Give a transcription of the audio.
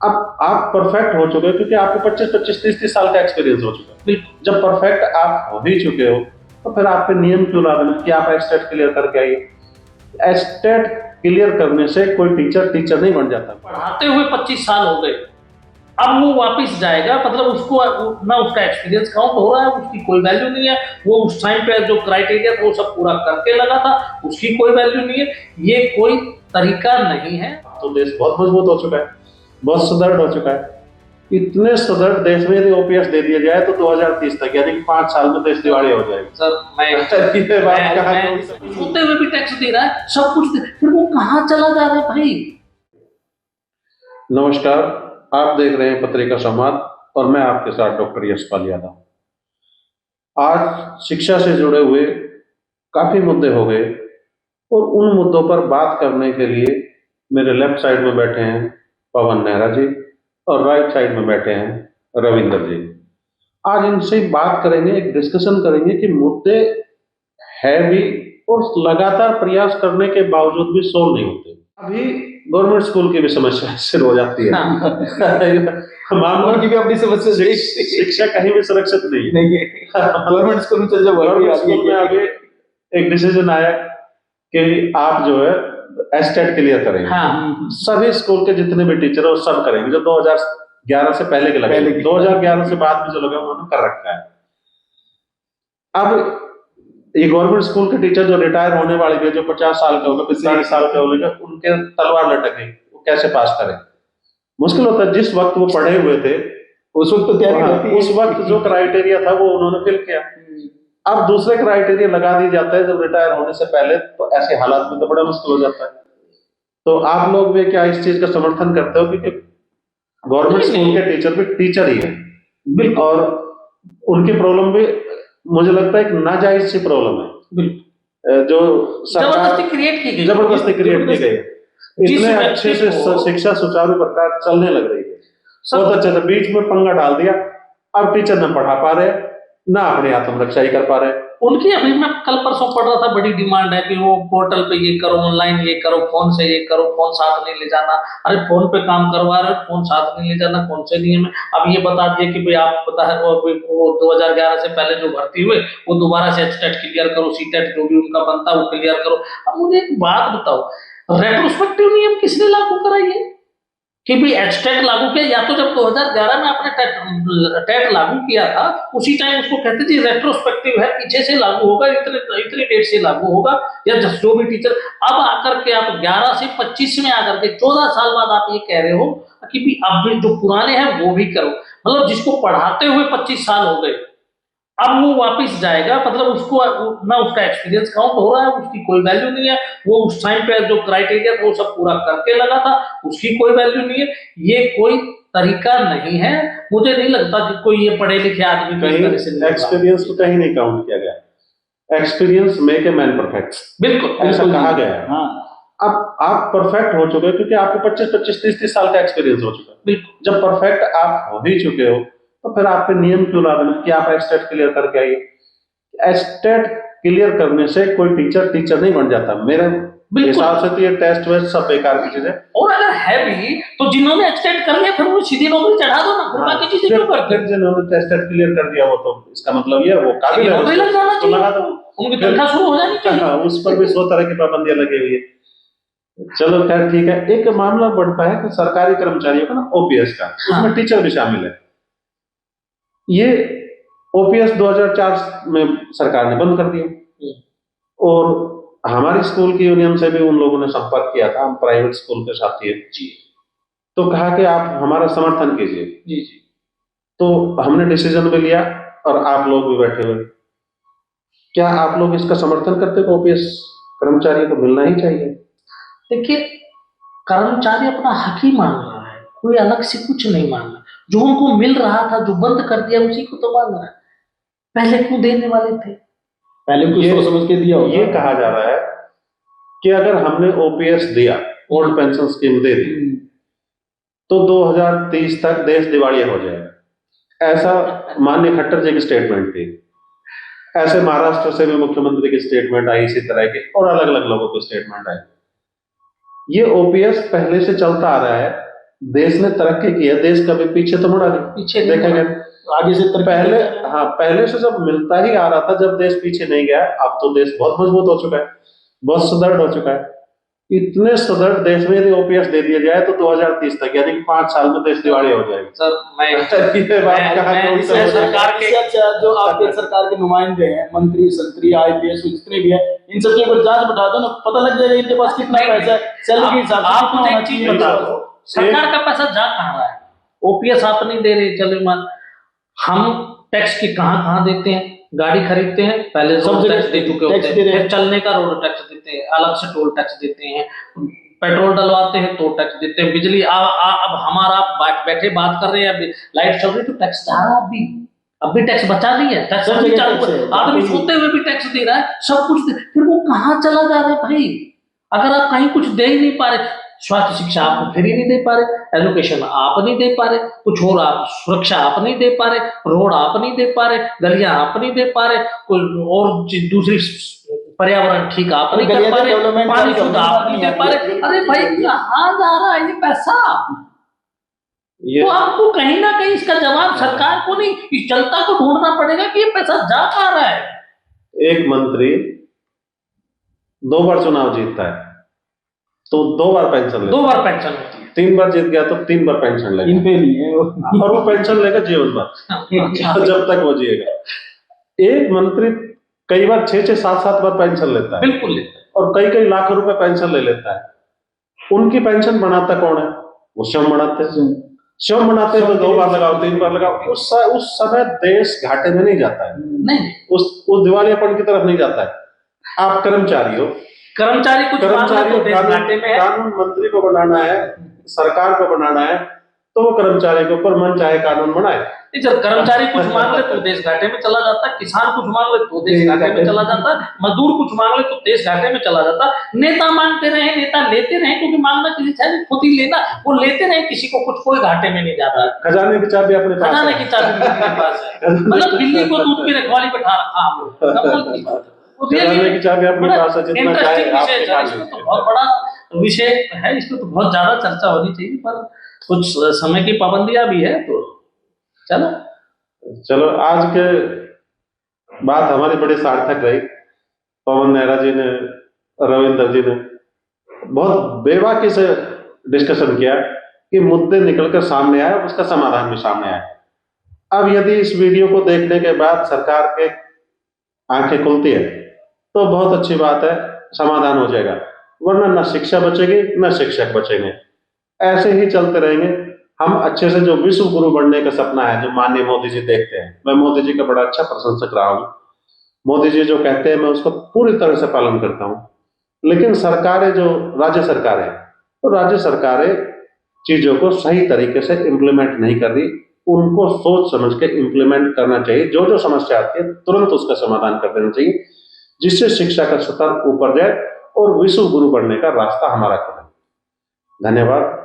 अब आप परफेक्ट हो चुके हो क्योंकि आपको 25-25, 30-30 साल का एक्सपीरियंस हो चुका है। बिल्कुल। जब परफेक्ट आप हो ही चुके हो तो फिर आप पे नियम क्यों ला देना कि आप एस्टेट क्लियर करके आइए। एस्टेट क्लियर करने से कोई टीचर नहीं बन जाता। पढ़ाते हुए 25 साल हो गए, अब वो वापस जाएगा, मतलब उसको ना उसका एक्सपीरियंस काउंट हो रहा है, उसकी कोई वैल्यू नहीं है। वो उस टाइम पे जो क्राइटेरिया था वो सब पूरा करके लगा था, उसकी कोई वैल्यू नहीं है। ये कोई तरीका नहीं है। तो देश बहुत मजबूत हो चुका है, बहुत सुदृढ़ हो चुका है। इतने सुदृढ़ देश में यदि ओपीएस दे दिया जाए तो 2030 तक यानी कि 5 साल में देश दिवालिया हो जाएगी। सर मैं सोते हुए भी टैक्स दे रहा है, सब कुछ फिर वो कहाँ चला जा रहा है भाई। नमस्कार, आप देख रहे हैं पत्रिका संवाद और मैं आपके साथ डॉक्टर यशपाल यादव। आज शिक्षा से जुड़े हुए काफी मुद्दे हो गए और उन मुद्दों पर बात करने के लिए मेरे लेफ्ट साइड में बैठे हैं पवन नेहरा जी और राइट साइड में बैठे हैं रविंदर जी। आज इनसे बात करेंगे, एक डिस्कशन करेंगे कि मुद्दे है भी और लगातार प्रयास करने के बावजूद भी सोल्व नहीं होते। अभी गवर्नमेंट स्कूल की भी समस्या शुरू हो जाती है। मामलों की भी अपनी समस्या, शिक्षा कहीं भी सुरक्षित नहीं है। गवर्नमेंट स्कूल में चल जाओ, गवर्नमेंट स्कूल में अभी एक डिसीजन आया कि आप जो है एस्टेट क्लियर करेंगे। हाँ। सभी स्कूल के जितने भी टीचर है वो सब करेंगे जो 2011 से पहले के लगे, 2011 से बाद में जो लगे उन्होंने कर रखा है। अब ये गवर्नमेंट स्कूल के टीचर जो रिटायर होने वाले थे, जो 50 साल के हो गए, 45 साल के हो गए, उनके तलवार लटक गई, वो कैसे पास करें। मुश्किल होता है। जिस वक्त वो पढ़े हुए थे उस वक्त तो तैयारी, उस वक्त जो क्राइटेरिया था वो उन्होंने फिल किया। अब दूसरे क्राइटेरिया लगा दिए जाते हैं जब रिटायर होने से पहले, तो ऐसे हालात में तो बड़ा मुश्किल हो जाता है। तो आप लोग भी क्या इस चीज का समर्थन करते हो क्योंकि गवर्नमेंट स्कूल के टीचर भी टीचर ही है और उनकी प्रॉब्लम भी मुझे लगता है एक नाजायज सी प्रॉब्लम है जो जबरदस्ती क्रिएट की गई, इतने अच्छे से शिक्षा सुचारू प्रकार चलने लग रही है, बहुत अच्छे से बीच में पंगा डाल दिया। अब टीचर न पढ़ा पा रहे ना अपनी आत्मरक्षा ही कर पा रहे। उनकी अभी मैं कल परसों पढ़ रहा था, बड़ी डिमांड है कि वो पोर्टल पे ये करो, ऑनलाइन ये करो, फोन से ये करो, फोन साथ नहीं ले जाना। अरे फोन पे काम करवा रहे, फोन साथ नहीं ले जाना, कौन से नियम है। अब ये बता दिए कि भाई आप पता है वो 2011 से पहले जो भर्ती हुए वो दोबारा से एचटेट क्लियर करो, सीटेट जो भी उनका बनता है वो क्लियर करो। अब मुझे एक बात बताओ, रेट्रोस्पेक्टिव नियम किसने लागू कराई है कि भाई एचटेट लागू किया? या तो जब 2011 में आपने टेट लागू किया था उसी टाइम उसको कहते थे रेट्रोस्पेक्टिव है, पीछे से लागू होगा, इतने डेट से लागू होगा, या जो भी टीचर। अब आकर के आप 11 से 25 में आकर के 14 साल बाद आप ये कह रहे हो कि भी अब जो पुराने हैं वो भी करो। मतलब जिसको पढ़ाते हुए 25 साल हो गए, अब वो वापस जाएगा, मतलब उसको ना उसका एक्सपीरियंस काउंट हो रहा है, उसकी कोई वैल्यू नहीं है। वो उस टाइम पे जो क्राइटेरिया था वो सब पूरा करके लगा था, उसकी कोई वैल्यू नहीं है। ये कोई तरीका नहीं है। मुझे नहीं लगता कि कोई ये पढ़े लिखे आदमी कहीं एक्सपीरियंस को कहीं नहीं काउंट किया गया। Experience make a man perfect, बिल्कुल ऐसा कहा गया है। हाँ। अब आप परफेक्ट हो चुके हो क्योंकि आपको 25-25, 30-30 साल का एक्सपीरियंस हो चुका है। जब परफेक्ट आप हो ही चुके हो तो फिर आप पे नियम क्यों ला देना कि आप एस्टेट क्लियर करके आइए। एस्टेट क्लियर करने से कोई टीचर नहीं बन जाता। मेरे हिसाब से तो ये टेस्ट वेस्ट सब बेकार की चीज है। और अगर है भी तो जिन्होंने एस्टेट कर लिया फिर वो सीधी नौकरी चढ़ा दो ना, फिर बाकी चीजें क्यों करते हैं? जिन्होंने एस्टेट क्लियर कर दिया वो तो इसका मतलब ये वो काबिल है, लग जाना चाहिए, लगा दो, उनकी तनख्वाह शुरू हो जानी चाहिए। उस पर भी 100 तरह की पाबंदियां लगी हुई है। चलो खैर ठीक है। एक मामला बढ़ता है कि सरकारी कर्मचारियों का ना ओपीएस का, उसमें टीचर भी शामिल है। ये ओपीएस 2004 में सरकार ने बंद कर दिया और हमारी स्कूल की यूनियन से भी उन लोगों ने संपर्क किया था, हम प्राइवेट स्कूल के साथी हैं जी, तो कहा कि आप हमारा समर्थन कीजिए जी। तो हमने डिसीजन भी लिया और आप लोग भी बैठे हुए, क्या आप लोग इसका समर्थन करते हो? ओपीएस कर्मचारियों को मिलना ही चाहिए। देखिए, कर्मचारी अपना हक ही मांग रहा है, कोई अलग से कुछ नहीं मांग रहा। जो उनको मिल रहा था, जो बंद कर दिया, उसी को तो मांग रहा है। पहले क्यों देने वाले थे? पहले कुछ सोच समझ के दिया होगा। ये कहा जा रहा है कि अगर हमने ओपीएस दिया, ओल्ड पेंशन स्कीम दे दी, तो 2030 तक देश दिवालिया हो जाएगा। ऐसा माननीय खट्टर जी की स्टेटमेंट थी। ऐसे महाराष्ट्र से भी मुख्यमंत्री की स्टेटमेंट आई, इसी तरह की और अलग अलग लोगों की स्टेटमेंट आई। ये ओपीएस पहले से चलता आ रहा है देश ने तरक्की की है, देश कभी पीछे तो मुड़ा नहीं। पीछे नहीं देखेंगे आगे से तरक्की पहले, कर रहे हैं। हाँ पहले से जब मिलता ही आ रहा था, जब देश पीछे नहीं गया। अब तो देश बहुत मजबूत हो चुका है, बहुत सुदृढ़ हो चुका है। इतने सुदृढ़ देश में यदि ओपीएस दे दिया जाए तो 2030 तक, यानी कि 5 साल में देश दिवालिया हो जाएगी। सर मैं ये बात कहाँ मैं कोई इससे समझ नहीं सरकार के इससे अच्छा जो आपके सरकार के नुमाइंदे हैं, मंत्री संतरी आईपीएस जितने भी है, इन सबके ऊपर जांच बढ़ा दो ना, पता लग जाएगा इनके पास कितना पैसा है, सैलरी के हिसाब से आप कितना मुझे होना एक चीज चाहिए। बता दो, सरकार का पैसा जा कहाँ रहा है? ओपीएस आप नहीं दे रहे, चलो मान हम टैक्स की कहाँ देते हैं? गाड़ी खरीदते हैं, पहले सब रोड जगह टैक्स दे चुके टैक्स होते दे रहे हैं, हैं। फिर चलने का रोड टैक्स देते हैं, अलग से टोल टैक्स देते हैं, पेट्रोल डलवाते हैं तो टैक्स देते हैं, बिजली अब हमारा बैठे बात कर रहे हैं, अभी लाइट चल रही तो टैक्स जा रहा है, अब भी टैक्स बचा नहीं है, टैक्स सब अभी जगह चालू टैक्स है, है। आदमी सोते हुए भी टैक्स दे रहा है, सब कुछ फिर वो कहाँ चला जा रहा है भाई? अगर आप कहीं कुछ दे ही नहीं पा रहे, स्वास्थ्य शिक्षा आप फ्री नहीं दे पा रहे, एजुकेशन आप नहीं दे पा रहे, कुछ और आप सुरक्षा आप नहीं दे पा रहे, रोड आप नहीं दे पा रहे, गलियां आप नहीं दे पा रहे, कोई और दूसरी पर्यावरण ठीक आप नहीं कर पा रहे, पानी शुद्ध आप नहीं दे पा रहे। अरे भाई कहाँ जा रहा है ये पैसा? ये तो आपको कहीं ना कहीं इसका जवाब सरकार को नहीं, इस जनता को ढूंढना पड़ेगा कि ये पैसा जा कहाँ रहा है। एक मंत्री 2 बार चुनाव जीतता है तो 2 बार पेंशन लेता 2 है, बार पेंशन होती 3 बार जीत गया तो 3 बार पेंशन लेगा, इन पे नहीं है वो। और वो पेंशन लेगा जीवन भर है। जब तक वो जिएगा। एक मंत्री कई बार 6-6, 7-7 बार पेंशन लेता है, बिल्कुल लेते हैं। और कई लाख रुपए पेंशन ले लेता है। उनकी पेंशन बनाता कौन है? वो श्रम बनाते हैं। श्रम बनाते हैं तो 2 बार लगाओ, 3 बार लगाओ, उस समय देश घाटे में नहीं जाता है, नहीं, उस दिवालियापन की तरफ नहीं जाता है। आप कर्मचारी हो, कर्मचारी कुछ मांग रहे तो देश घाटे में है। कानून मंत्री को बनाना है, सरकार को बनाना है, तो वो कर्मचारी के ऊपर मन चाहे कानून बनाए। नहीं सर, कर्मचारी कुछ मांग ले तो देश घाटे में चला जाता है, किसान कुछ मांग ले तो देश घाटे में चला जाता है, मजदूर कुछ मांग ले तो देश घाटे में चला जाता है। नेता मांगते रहे, नेता लेते रहे, क्योंकि मांगना किसी से नहीं, खुद ही लेना, वो लेते रहे, किसी को कुछ कोई घाटे में नहीं जा रहा है। खजाने की चाबी अपने पास खजाने है। की चाबी अपने पास है, मतलब बिल्ली को दूध की रखवाली बैठा रखा हम लोग, कमाल की बात है। खजाने की चाबी अपने पास है, जितना चाहे इंटरेस्टिंग आप विषय है, निकाल इसमें तो लीजिए। बहुत बड़ा विषय है, इसमें तो बहुत ज्यादा चर्चा होनी चाहिए, पर कुछ समय की पाबंदियां भी है, तो चलो आज के बात हमारी बड़ी सार्थक रही। पवन नेहरा जी ने, रविंद्र जी ने बहुत बेबाकी से डिस्कशन किया कि मुद्दे निकलकर सामने आए, उसका समाधान भी सामने आए। अब यदि इस वीडियो को देखने के बाद सरकार के आंखें खुलती है तो बहुत अच्छी बात है, समाधान हो जाएगा, वरना न शिक्षा बचेगी न शिक्षक बचेंगे। ऐसे ही चलते रहेंगे। हम अच्छे से जो विश्व गुरु बनने का सपना है, जो माननीय मोदी जी देखते हैं, मैं मोदी जी का बड़ा अच्छा प्रशंसक रहा हूँ। मोदी जी जो कहते हैं मैं उसको पूरी तरह से पालन करता हूँ। लेकिन सरकारें, जो राज्य सरकारें, तो राज्य सरकारें चीजों को सही तरीके से इम्प्लीमेंट नहीं कर रही। उनको सोच समझ के इम्प्लीमेंट करना चाहिए। जो समस्या आती है तुरंत उसका समाधान कर देना चाहिए, जिससे शिक्षा का स्तर ऊपर जाए और विश्व गुरु बनने का रास्ता हमारा खुले। धन्यवाद।